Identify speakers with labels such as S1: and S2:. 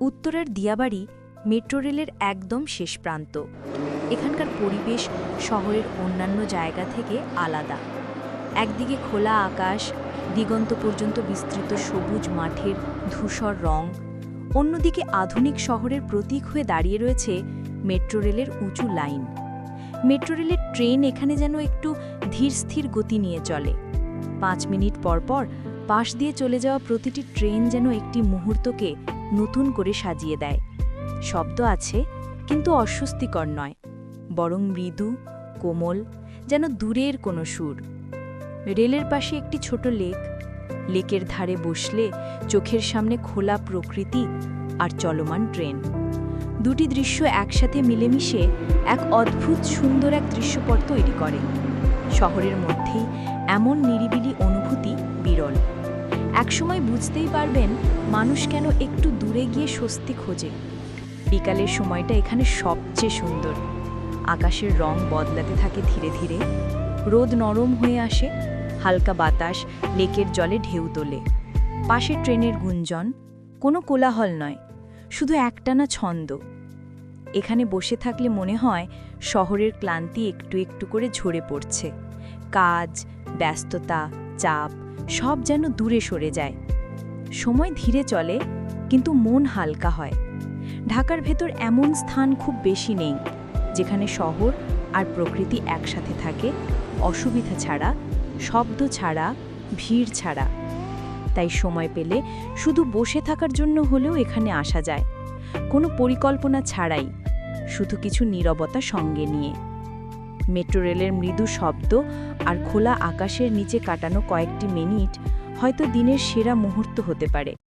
S1: উত্তরের দিয়াবাড়ি মেট্রো রেলের একদম শেষ প্রান্ত। এখানকার পরিবেশ শহরের অন্যান্য জায়গা থেকে আলাদা। একদিকে খোলা আকাশ, দিগন্ত পর্যন্ত বিস্তৃত সবুজ মাঠের ধূসর রং, অন্যদিকে আধুনিক শহরের প্রতীক হয়ে দাঁড়িয়ে রয়েছে মেট্রো রেলের উঁচু লাইন। মেট্রো রেলের ট্রেন এখানে যেন একটু ধীরস্থির গতি নিয়ে চলে। 5 মিনিট পর পর পাশ দিয়ে চলে যাওয়া প্রতিটি ট্রেন যেন একটি মুহূর্তকে নতুন করে সাজিয়ে দেয়। শব্দ আছে, কিন্তু অস্বস্তিকর নয়, বরং মৃদু, কোমল, যেন দূরের কোনো সুর। রেলের পাশে একটি ছোট লেক। লেকের ধারে বসলে চোখের সামনে খোলা প্রকৃতি আর চলমান ট্রেন। দুটি দৃশ্য একসাথে মিলেমিশে এক অদ্ভুত সুন্দর এক দৃশ্যপট তৈরি করে। শহরের মধ্যেই এমন নিরিবিলি অনুভূতি বিরল। একসময় বুঝতেই পারবেন মানুষ কেন একটু দূরে গিয়ে স্বস্তি খোঁজে। বিকালের সময়টা এখানে সবচেয়ে সুন্দর। আকাশের রং বদলাতে থাকে ধীরে ধীরে, রোদ নরম হয়ে আসে, হালকা বাতাস লেকের জলে ঢেউ তোলে। পাশে ট্রেনের গুঞ্জন, কোনো কোলাহল নয়, শুধু একটানা ছন্দ। এখানে বসে থাকলে মনে হয় শহরের ক্লান্তি একটু একটু করে ঝরে পড়ছে। কাজ, ব্যস্ততা, চাপ সব যেন দূরে সরে যায়। সময় ধীরে চলে, কিন্তু মন হালকা হয়। ঢাকার ভেতর এমন স্থান খুব বেশি নেই যেখানে শহর আর প্রকৃতি একসাথে থাকে, অসুবিধা ছাড়া, শব্দ ছাড়া, ভিড় ছাড়া। তাই সময় পেলে শুধু বসে থাকার জন্য হলেও এখানে আসা যায়, কোনো পরিকল্পনা ছাড়াই, শুধু কিছু নীরবতা সঙ্গে নিয়ে। মেট্রো রেলের মৃদু শব্দ আর খোলা আকাশের নিচে কাটানো কয়েকটি মিনিট হয়তো দিনের সেরা মুহূর্ত হতে পারে।